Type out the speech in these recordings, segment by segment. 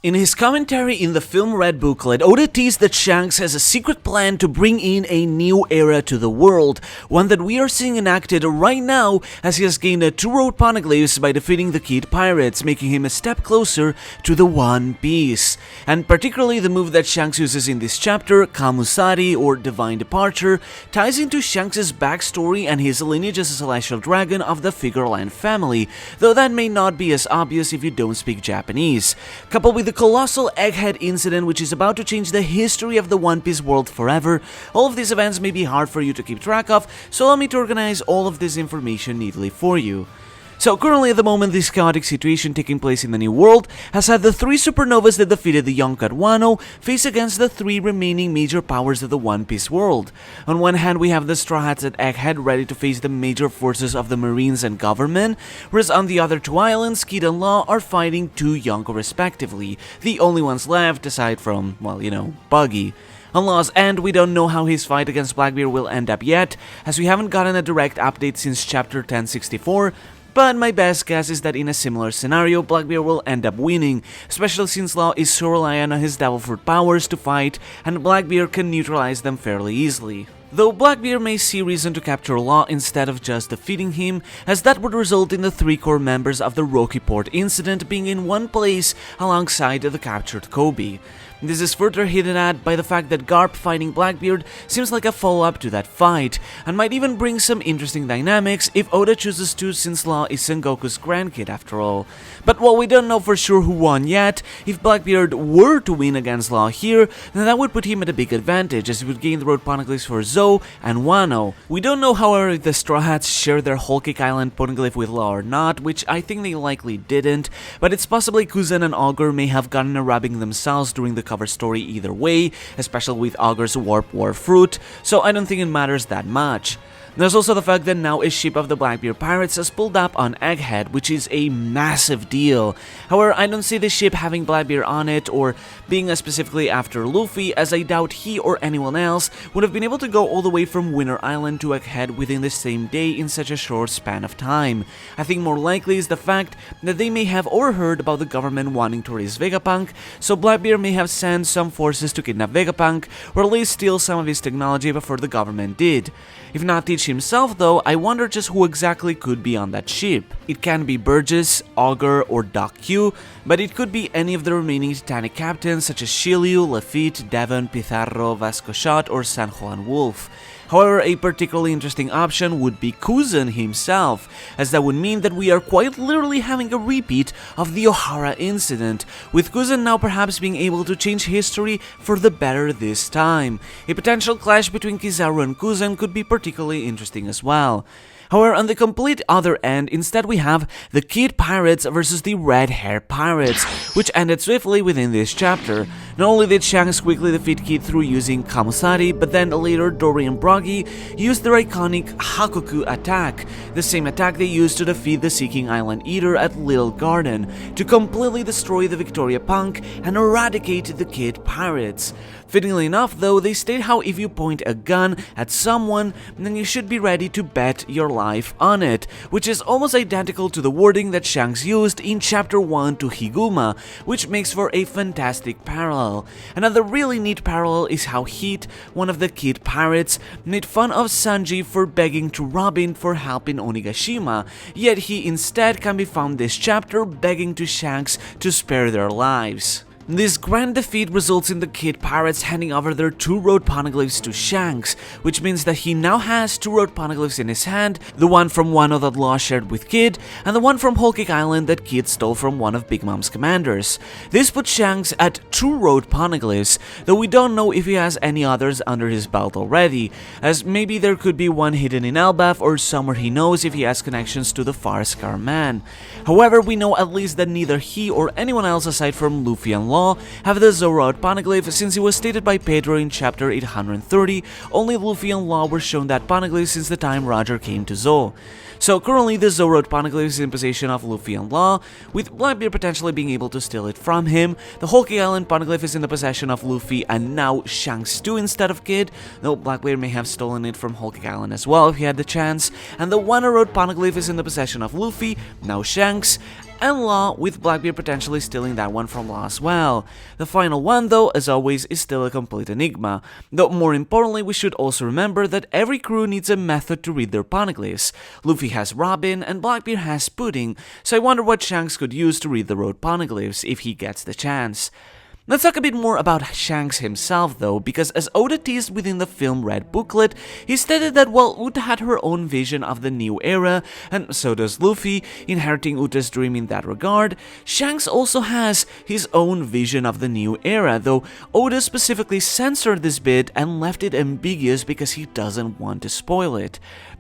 In his commentary in the Film RED booklet, Oda teased that Shanks has a secret plan to bring in a new era to the world, one that we are seeing enacted right now as he has gained a 2-road Poneglyphs by defeating the Kid Pirates, making him a step closer to the One Piece. And particularly the move that Shanks uses in this chapter, Kamusari or Divine Departure, ties into Shanks' backstory and his lineage as a celestial dragon of the Figarland family, though that may not be as obvious if you don't speak Japanese. Coupled with the colossal Egghead incident, which is about to change the history of the One Piece world forever, all of these events may be hard for you to keep track of, so allow me to organize all of this information neatly for you. So currently at the moment, this chaotic situation taking place in the New World has had the 3 supernovas that defeated the Yonkat Wano face against the 3 remaining major powers of the One Piece world. On one hand, we have the Straw Hats at Egghead ready to face the major forces of the Marines and government, whereas on the other 2 islands, Kid and Law are fighting 2 Yonko respectively, the only ones left aside from, well, you know, Buggy. On Law's end, we don't know how his fight against Blackbeard will end up yet, as we haven't gotten a direct update since chapter 1064, but my best guess is that in a similar scenario, Blackbeard will end up winning, especially since Law is so reliant on his Devil Fruit powers to fight, and Blackbeard can neutralize them fairly easily. Though Blackbeard may see reason to capture Law instead of just defeating him, as that would result in the 3 core members of the Rocky Port incident being in one place alongside the captured Kobe. This is further hinted at by the fact that Garp fighting Blackbeard seems like a follow-up to that fight, and might even bring some interesting dynamics if Oda chooses to, since Law is Sengoku's grandkid after all. But while we don't know for sure who won yet, if Blackbeard were to win against Law here, then that would put him at a big advantage, as he would gain the road Poneglyphs for Zou and Wano. We don't know, however, if the Straw Hats share their Whole Cake Island Poneglyph with Law or not, which I think they likely didn't, but it's possibly Kuzan and Augur may have gotten a rubbing themselves during the cover story either way, especially with Augur's Warp War fruit, so I don't think it matters that much. There's also the fact that now a ship of the Blackbeard pirates has pulled up on Egghead, which is a massive deal. However, I don't see the ship having Blackbeard on it or being specifically after Luffy, as I doubt he or anyone else would have been able to go all the way from Winter Island to Egghead within the same day in such a short span of time. I think more likely is the fact that they may have overheard about the government wanting to raise Vegapunk, so Blackbeard may have sent some forces to kidnap Vegapunk, or at least steal some of his technology before the government did. If not Teach himself though, I wonder just who exactly could be on that ship. It can be Burgess, Augur, or Doc Q, but it could be any of the remaining Titanic captains such as Shiryu, Lafitte, Devon, Pizarro, Vasco Shot, or San Juan Wolf. However, a particularly interesting option would be Kuzan himself, as that would mean that we are quite literally having a repeat of the Ohara incident, with Kuzan now perhaps being able to change history for the better this time. A potential clash between Kizaru and Kuzan could be particularly interesting as well. However, on the complete other end, instead we have the Kid Pirates versus the Red Hair Pirates, which ended swiftly within this chapter. Not only did Shanks quickly defeat Kid through using Kamusari, but then later Dory and Broggy used their iconic Hakoku attack, the same attack they used to defeat the Seeking Island Eater at Little Garden, to completely destroy the Victoria Punk and eradicate the Kid Pirates. Fittingly enough though, they state how if you point a gun at someone, then you should be ready to bet your life on it, which is almost identical to the wording that Shanks used in chapter 1 to Higuma, which makes for a fantastic parallel. Another really neat parallel is how Heat, one of the Kid Pirates, made fun of Sanji for begging to Robin for help in Onigashima, yet he instead can be found this chapter begging to Shanks to spare their lives. This grand defeat results in the Kid Pirates handing over their 2-road Poneglyphs to Shanks, which means that he now has 2-road Poneglyphs in his hand, the one from Wano that Law shared with Kid, and the one from Whole Cake Island that Kid stole from one of Big Mom's commanders. This puts Shanks at 2-road Poneglyphs, though we don't know if he has any others under his belt already, as maybe there could be one hidden in Elbaf or somewhere he knows if he has connections to the Far Scar Man. However, we know at least that neither he or anyone else aside from Luffy and Law have the Zoro Poneglyph, since it was stated by Pedro in chapter 830, only Luffy and Law were shown that Poneglyph since the time Roger came to Zou. So currently the Zoro Poneglyph is in possession of Luffy and Law, with Blackbeard potentially being able to steal it from him. The Whole Cake Island Poneglyph is in the possession of Luffy and now Shanks too instead of Kid, though Blackbeard may have stolen it from Whole Cake Island as well if he had the chance. And the Wano Road Poneglyph is in the possession of Luffy, now Shanks, and Law, with Blackbeard potentially stealing that one from Law as well. The final one, though, as always, is still a complete enigma, though more importantly we should also remember that every crew needs a method to read their poneglyphs. Luffy has Robin and Blackbeard has Pudding, so I wonder what Shanks could use to read the road poneglyphs if he gets the chance. Let's talk a bit more about Shanks himself though, because as Oda teased within the Film RED booklet, he stated that while Uta had her own vision of the new era, and so does Luffy, inheriting Uta's dream in that regard, Shanks also has his own vision of the new era, though Oda specifically censored this bit and left it ambiguous because he doesn't want to spoil it.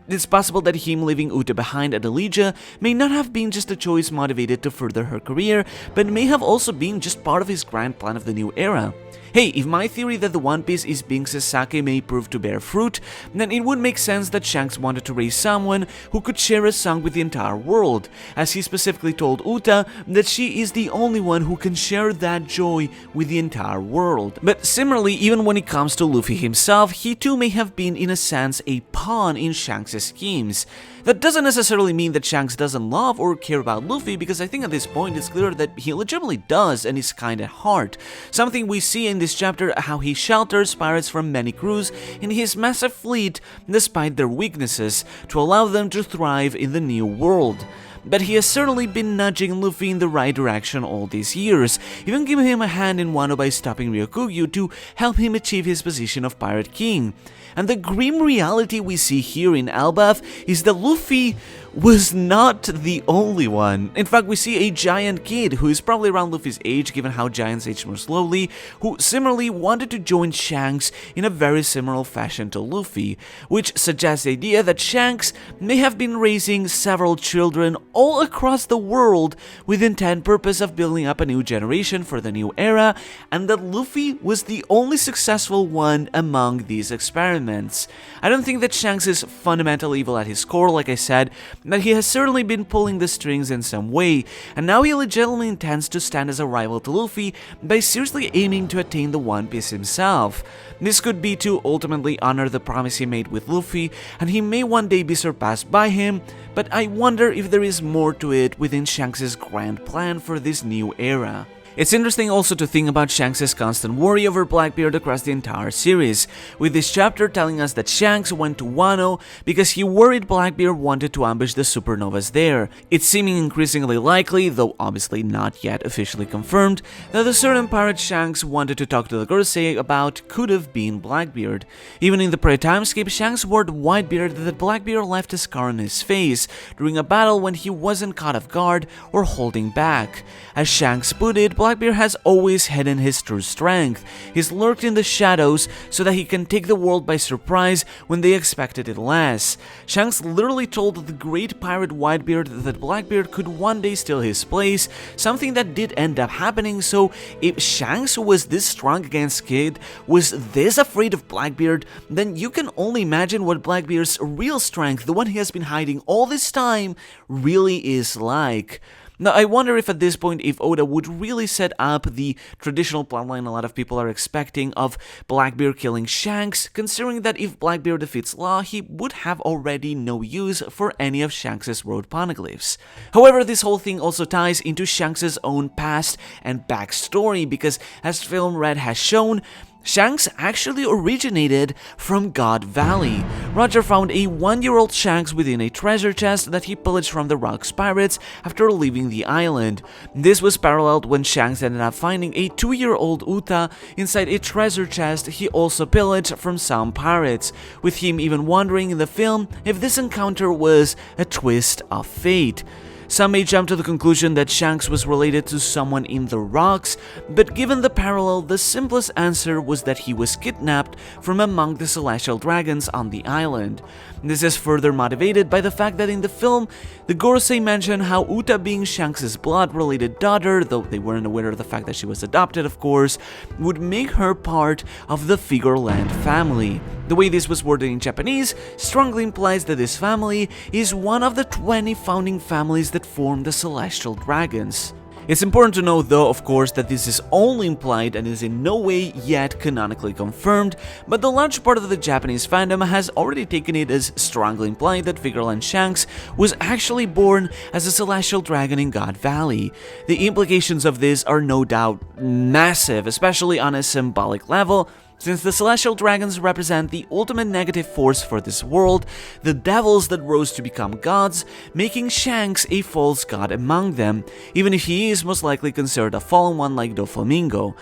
It's possible that him leaving Uta behind at Elysia may not have been just a choice motivated to further her career, but may have also been just part of his grand plan of the new era. Hey, if my theory that the One Piece is being Sasaki may prove to bear fruit, then it would make sense that Shanks wanted to raise someone who could share a song with the entire world, as he specifically told Uta that she is the only one who can share that joy with the entire world. But similarly, even when it comes to Luffy himself, he too may have been in a sense a pawn in Shanks' schemes. That doesn't necessarily mean that Shanks doesn't love or care about Luffy, because I think at this point it's clear that he legitimately does and is kinda hard. Something we see in this chapter how he shelters pirates from many crews in his massive fleet despite their weaknesses, to allow them to thrive in the new world. But he has certainly been nudging Luffy in the right direction all these years, even giving him a hand in Wano by stopping Ryokugyu to help him achieve his position of Pirate King. And the grim reality we see here in Elbaf is that Luffy was not the only one. In fact, we see a giant kid who is probably around Luffy's age, given how giants age more slowly, who similarly wanted to join Shanks in a very similar fashion to Luffy, which suggests the idea that Shanks may have been raising several children all across the world with the intent purpose of building up a new generation for the new era, and that Luffy was the only successful one among these experiments. I don't think that Shanks is fundamentally evil at his core, like I said, but he has certainly been pulling the strings in some way, and now he legitimately intends to stand as a rival to Luffy by seriously aiming to attain the One Piece himself. This could be to ultimately honor the promise he made with Luffy, and he may one day be surpassed by him, but I wonder if there is more to it within Shanks' grand plan for this new era. It's interesting also to think about Shanks' constant worry over Blackbeard across the entire series, with this chapter telling us that Shanks went to Wano because he worried Blackbeard wanted to ambush the supernovas there. It's seeming increasingly likely, though obviously not yet officially confirmed, that the certain pirate Shanks wanted to talk to the Gorosei about could have been Blackbeard. Even in the pre-timeskip, Shanks warned Whitebeard that Blackbeard left a scar on his face during a battle when he wasn't caught off guard or holding back. As Shanks put it, Blackbeard has always hidden his true strength. He's lurked in the shadows so that he can take the world by surprise when they expected it less. Shanks literally told the great pirate Whitebeard that Blackbeard could one day steal his place, something that did end up happening. So if Shanks was this strong against Kid, was this afraid of Blackbeard, then you can only imagine what Blackbeard's real strength, the one he has been hiding all this time, really is like. Now, I wonder if at this point, if Oda would really set up the traditional plotline a lot of people are expecting of Blackbeard killing Shanks, considering that if Blackbeard defeats Law, he would have already no use for any of Shanks' road poneglyphs. However, this whole thing also ties into Shanks' own past and backstory, because as Film RED has shown, Shanks actually originated from God Valley. Roger found a 1-year-old Shanks within a treasure chest that he pillaged from the Rocks pirates after leaving the island. This was paralleled when Shanks ended up finding a 2-year-old Uta inside a treasure chest he also pillaged from some pirates, with him even wondering in the film if this encounter was a twist of fate. Some may jump to the conclusion that Shanks was related to someone in the Rocks, but given the parallel, the simplest answer was that he was kidnapped from among the celestial dragons on the island. This is further motivated by the fact that in the film, the Gorosei mention how Uta being Shanks' blood-related daughter, though they weren't aware of the fact that she was adopted of course, would make her part of the Figarland family. The way this was worded in Japanese strongly implies that this family is one of the 20 founding families that form the celestial dragons. It's important to note though, of course, that this is only implied and is in no way yet canonically confirmed, but the large part of the Japanese fandom has already taken it as strongly implied that Figarland Shanks was actually born as a celestial dragon in God Valley. The implications of this are no doubt massive, especially on a symbolic level, since the celestial dragons represent the ultimate negative force for this world, the devils that rose to become gods, making Shanks a false god among them, even if he is most likely considered a fallen one like Doflamingo.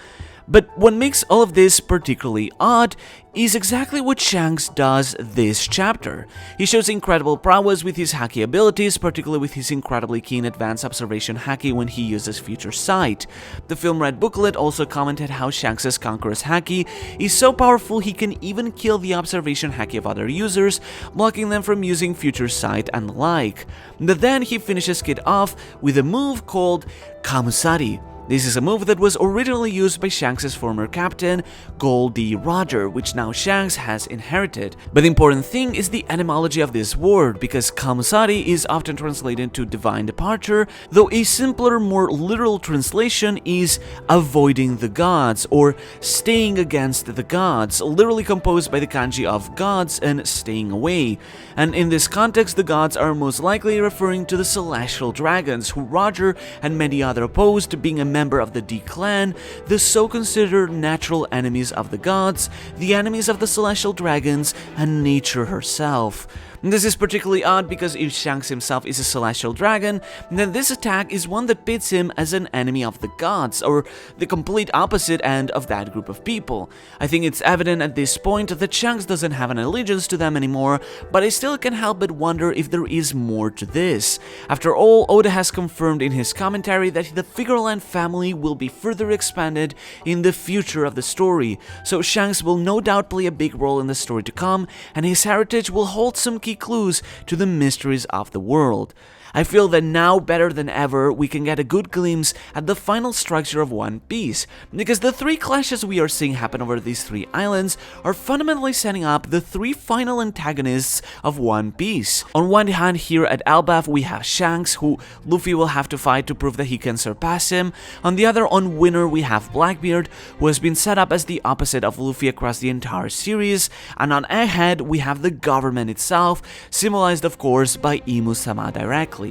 But what makes all of this particularly odd is exactly what Shanks does this chapter. He shows incredible prowess with his haki abilities, particularly with his incredibly keen advanced observation haki when he uses future sight. The Film RED booklet also commented how Shanks' conqueror's haki is so powerful he can even kill the observation haki of other users, blocking them from using future sight and the like. But then he finishes it off with a move called Kamusari. This is a move that was originally used by Shanks' former captain, Gold D. Roger, which now Shanks has inherited. But the important thing is the etymology of this word, because Kamusari is often translated to divine departure, though a simpler, more literal translation is avoiding the gods, or staying against the gods, literally composed by the kanji of gods and staying away. And in this context, the gods are most likely referring to the celestial dragons, who Roger and many others opposed, being a member of the D clan, the so-considered natural enemies of the gods, the enemies of the celestial dragons, and nature herself. This is particularly odd because if Shanks himself is a celestial dragon, then this attack is one that pits him as an enemy of the gods, or the complete opposite end of that group of people. I think it's evident at this point that Shanks doesn't have an allegiance to them anymore, but I still can't help but wonder if there is more to this. After all, Oda has confirmed in his commentary that the Figarland family will be further expanded in the future of the story, so Shanks will no doubt play a big role in the story to come, and his heritage will hold some key clues to the mysteries of the world. I feel that now, better than ever, we can get a good glimpse at the final structure of One Piece, because the three clashes we are seeing happen over these three islands are fundamentally setting up the three final antagonists of One Piece. On one hand, here at Elbaf, we have Shanks, who Luffy will have to fight to prove that he can surpass him. On the other, on Winner, we have Blackbeard, who has been set up as the opposite of Luffy across the entire series, and on Egghead, we have the government itself, symbolized of course by Imu-sama directly.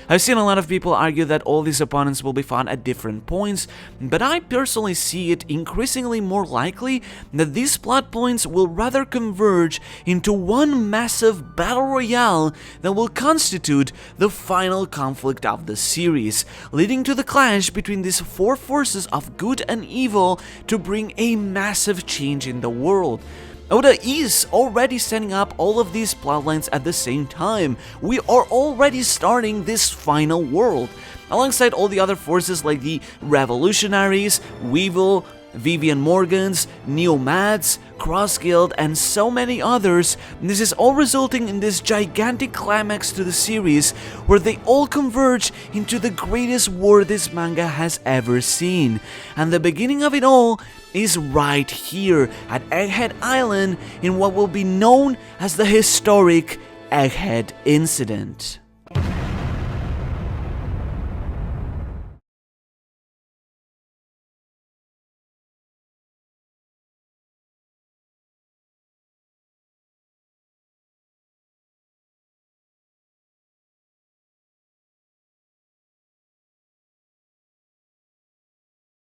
I've seen a lot of people argue that all these opponents will be fought at different points, but I personally see it increasingly more likely that these plot points will rather converge into one massive battle royale that will constitute the final conflict of the series, leading to the clash between these four forces of good and evil to bring a massive change in the world. Oda is already setting up all of these plotlines at the same time. We are already starting this final world, alongside all the other forces like the Revolutionaries, Weevil, Vivian Morgans, Neo-Mads, Cross Guild, and so many others. This is all resulting in this gigantic climax to the series, where they all converge into the greatest war this manga has ever seen. And the beginning of it all is right here at Egghead Island in what will be known as the historic Egghead Incident.